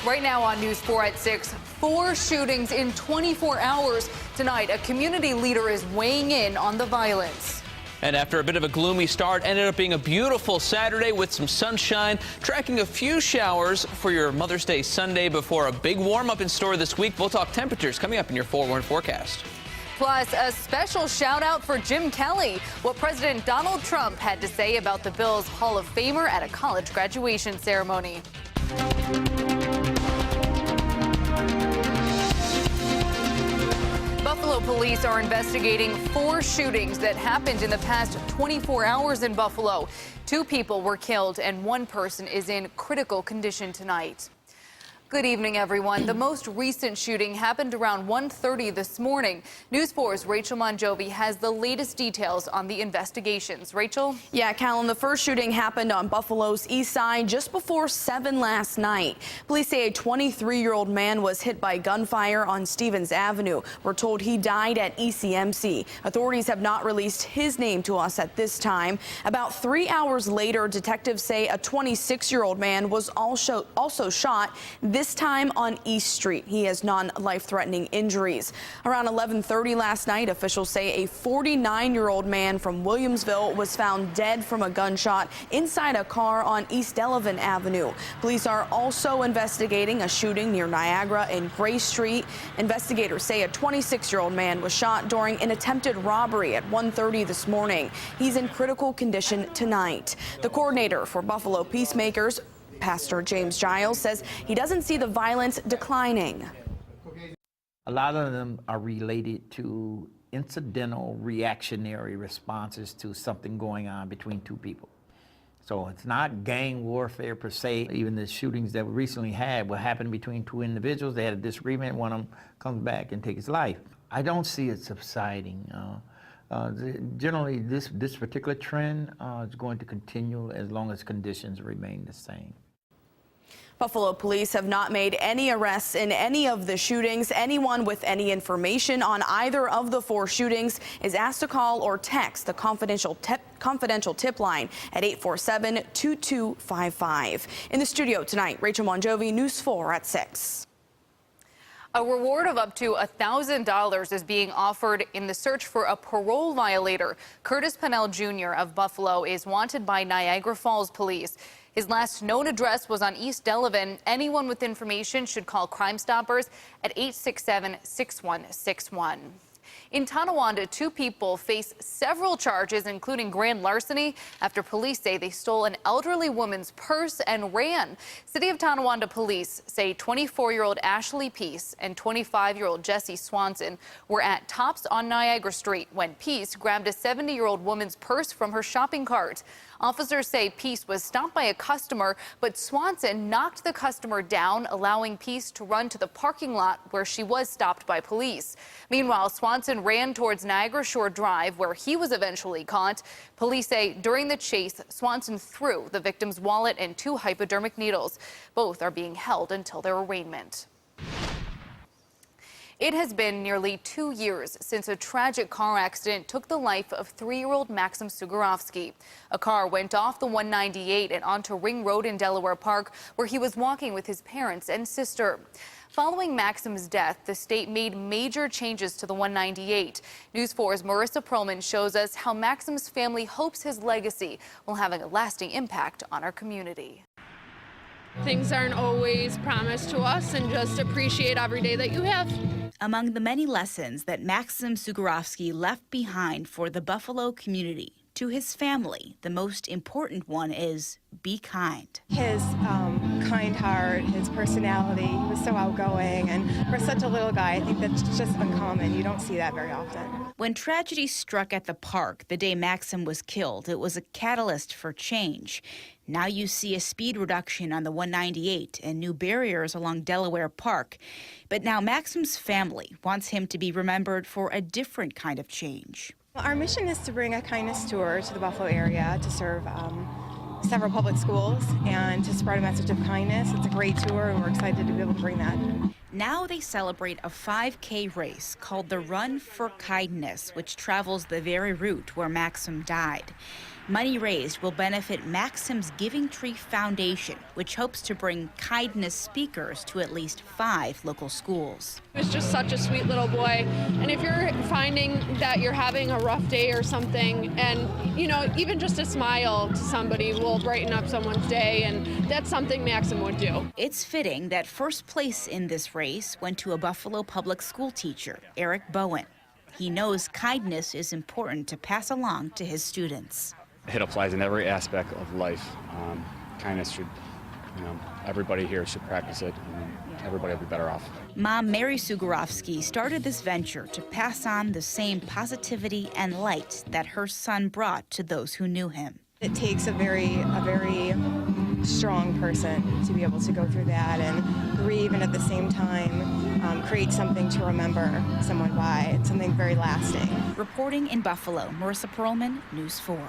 Right now on News 4 at 6, 4 shootings in 24 hours. Tonight, a community leader is weighing in on the violence. And after a bit of a gloomy start, ended up being a beautiful Saturday with some sunshine, tracking a few showers for your Mother's Day Sunday before a big warm-up in store this week. We'll talk temperatures coming up in your 4-1 forecast. Plus, a special shout-out for Jim Kelly, what President Donald Trump had to say about the Bills Hall of Famer at a college graduation ceremony. Buffalo police are investigating 4 shootings that happened in the past 24 hours in Buffalo. 2 people were killed and 1 person is in critical condition tonight. Good evening, everyone. The most recent shooting happened around 1:30 this morning. News 4's Rachel Monjovi has the latest details on the investigations. Rachel? Yeah, Callum, the first shooting happened on Buffalo's east side just before 7 last night. Police say a 23-year-old man was hit by gunfire on Stevens Avenue. We're told he died at ECMC. Authorities have not released his name to us at this time. About 3 hours later, detectives say a 26-year-old man was also shot, this time on East Street. He has non-life-threatening injuries. Around 11:30 last night, officials say a 49-year-old man from Williamsville was found dead from a gunshot inside a car on East Delavan Avenue. Police are also investigating a shooting near Niagara and Gray Street. Investigators say a 26-year-old man was shot during an attempted robbery at 1:30 this morning. He's in critical condition tonight. The coordinator for Buffalo Peacemakers, Pastor James Giles, says he doesn't see the violence declining. A lot of them are related to incidental reactionary responses to something going on between 2 people. So it's not gang warfare per se. Even the shootings that we recently had, what happened between 2 individuals, they had a disagreement, one of them comes back and takes his life. I don't see it subsiding. Generally, this particular trend is going to continue as long as conditions remain the same. Buffalo police have not made any arrests in any of the shootings. Anyone with any information on either of the 4 shootings is asked to call or text the confidential tip line at 847-2255. In the studio tonight, Rachel Monjovi, News 4 at 6. A reward of up to $1,000 is being offered in the search for a parole violator. Curtis Pennell Jr. of Buffalo is wanted by Niagara Falls police. His last known address was on East Delavan. Anyone with information should call Crime Stoppers at 867-6161. In Tonawanda, 2 people face several charges, including grand larceny, after police say they stole an elderly woman's purse and ran. City of Tonawanda police say 24-year-old Ashley Peace and 25-year-old Jesse Swanson were at Tops on Niagara Street when Peace grabbed a 70-year-old woman's purse from her shopping cart. Officers say Peace was stopped by a customer, but Swanson knocked the customer down, allowing Peace to run to the parking lot where she was stopped by police. Meanwhile, Swanson ran towards Niagara Shore Drive, where he was eventually caught. Police say during the chase, Swanson threw the victim's wallet and 2 hypodermic needles. Both are being held until their arraignment. It has been nearly 2 years since a tragic car accident took the life of 3-year-old Maxim Sugarovsky. A car went off the 198 and onto Ring Road in Delaware Park, where he was walking with his parents and sister. Following Maxim's death, the state made major changes to the 198. News 4's Marissa Perlman shows us how Maxim's family hopes his legacy will have a lasting impact on our community. Things aren't always promised to us, and just appreciate every day that you have. Among the many lessons that Maxim Sugarovsky left behind for the Buffalo community, to his family, the most important one is be kind. His kind heart, his personality, he was so outgoing, and for such a little guy, I think that's just uncommon. You don't see that very often. When tragedy struck at the park the day Maxim was killed, it was a catalyst for change. Now you see a speed reduction on the 198 and new barriers along Delaware Park. But now Maxim's family wants him to be remembered for a different kind of change. Our mission is to bring a kindness tour to the Buffalo area to serve several public schools and to spread a message of kindness. It's a great tour, and we're excited to be able to bring that. Now they celebrate a 5K race called the Run for Kindness, which travels the very route where Maxim died. Money raised will benefit Maxim's Giving Tree Foundation, which hopes to bring kindness speakers to at least 5 local schools. He was just such a sweet little boy. And if you're finding that you're having a rough day or something, and even just a smile to somebody will brighten up someone's day, and that's something Maxim would do. It's fitting that first place in this race went to a Buffalo public school teacher, Eric Bowen. He knows kindness is important to pass along to his students. It applies in every aspect of life. Kindness should, everybody here should practice it, and everybody will be better off. Mom Mary Sugarovsky started this venture to pass on the same positivity and light that her son brought to those who knew him. It takes a very strong person to be able to go through that and grieve, and at the same time create something to remember someone by. It's something very lasting. Reporting in Buffalo, Marissa Perlman, News 4.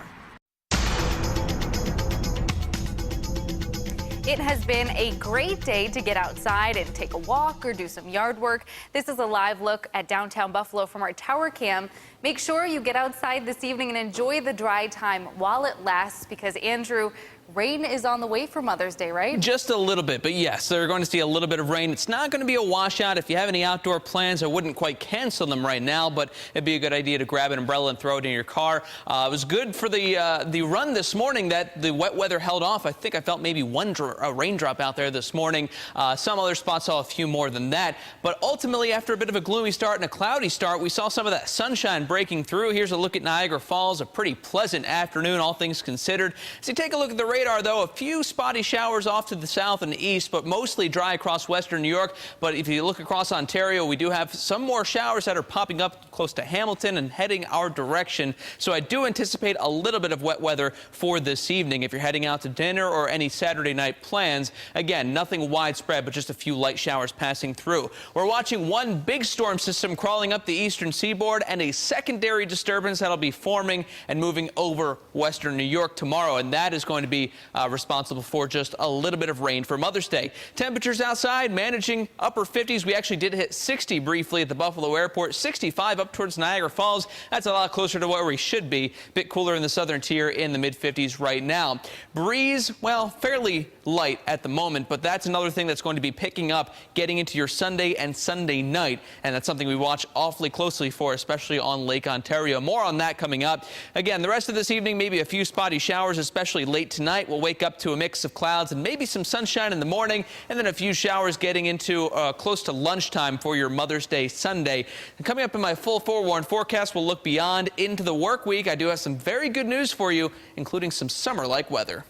It has been a great day to get outside and take a walk or do some yard work. This is a live look at downtown Buffalo from our tower cam. Make sure you get outside this evening and enjoy the dry time while it lasts, because Andrew, rain is on the way for Mother's Day, right? Just a little bit, but yes, they're going to see a little bit of rain. It's not going to be a washout. If you have any outdoor plans, I wouldn't quite cancel them right now, but it'd be a good idea to grab an umbrella and throw it in your car. It was good for the run this morning that the wet weather held off. I think I felt maybe one raindrop out there this morning. Some other spots saw a few more than that, but ultimately, after a bit of a gloomy start and a cloudy start, we saw some of that sunshine breaking through. Here's a look at Niagara Falls. A pretty pleasant afternoon, all things considered. As you take a look at the radar, though, a few spotty showers off to the south and east, but mostly dry across western New York. But if you look across Ontario, we do have some more showers that are popping up close to Hamilton and heading our direction. So I do anticipate a little bit of wet weather for this evening. If you're heading out to dinner or any Saturday night plans, again, nothing widespread, but just a few light showers passing through. We're watching one big storm system crawling up the eastern seaboard and a secondary disturbance that'll be forming and moving over western New York tomorrow, and that is going to be responsible for just a little bit of rain for Mother's Day. Temperatures outside managing upper 50s. We actually did hit 60 briefly at the Buffalo airport, 65 up towards Niagara Falls. That's a lot closer to where we should be. A bit cooler in the southern tier in the mid 50s right now. Breeze, well, fairly light at the moment, but that's another thing that's going to be picking up getting into your Sunday and Sunday night, and that's something we watch awfully closely for, especially on Lake Ontario. More on that coming up. Again, the rest of this evening, maybe a few spotty showers, especially late tonight. We'll wake up to a mix of clouds and maybe some sunshine in the morning, and then a few showers getting into close to lunchtime for your Mother's Day Sunday. And coming up in my full forewarned forecast, we'll look beyond into the work week. I do have some very good news for you, including some summer-like weather.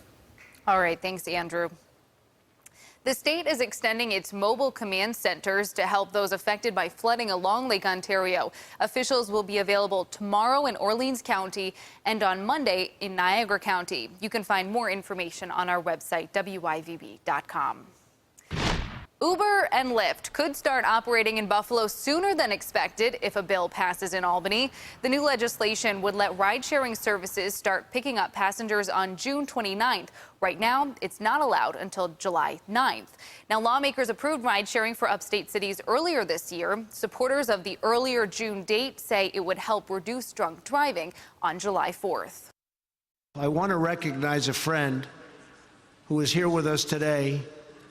All right, thanks, Andrew. The state is extending its mobile command centers to help those affected by flooding along Lake Ontario. Officials will be available tomorrow in Orleans County and on Monday in Niagara County. You can find more information on our website, WYVB.com. Uber and Lyft could start operating in Buffalo sooner than expected if a bill passes in Albany. The new legislation would let ride-sharing services start picking up passengers on June 29th. Right now, it's not allowed until July 9th. Now, lawmakers approved ride-sharing for upstate cities earlier this year. Supporters of the earlier June date say it would help reduce drunk driving on July 4th. I want to recognize a friend who is here with us today,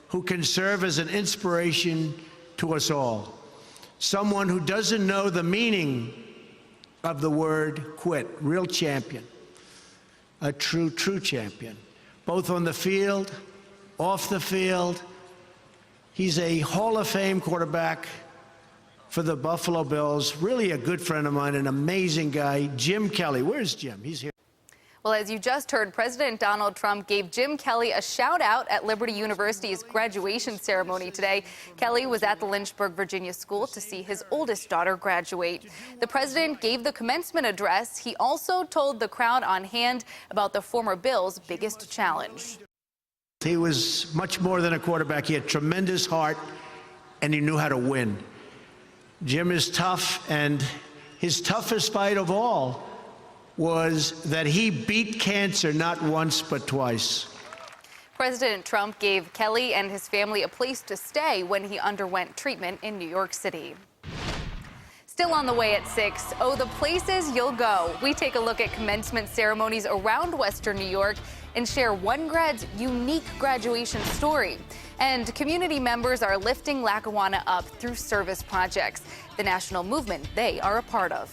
who can serve as an inspiration to us all. Someone who doesn't know the meaning of the word quit. Real champion. A true champion. Both on the field, off the field. He's a Hall of Fame quarterback for the Buffalo Bills. Really a good friend of mine, an amazing guy, Jim Kelly. Where's Jim? He's here. Well, as you just heard, President Donald Trump gave Jim Kelly a shout out at Liberty University's graduation ceremony today. Kelly was at the Lynchburg, Virginia school to see his oldest daughter graduate. The president gave the commencement address. He also told the crowd on hand about the former Bills' biggest challenge. He was much more than a quarterback. He had tremendous heart, and he knew how to win. Jim is tough, and his toughest fight of all was that he beat cancer not once but twice. President Trump gave Kelly and his family a place to stay when he underwent treatment in New York City. Still on the way at 6, the places you'll go. We take a look at commencement ceremonies around Western New York and share one grad's unique graduation story. And community members are lifting Lackawanna up through service projects, the national movement they are a part of.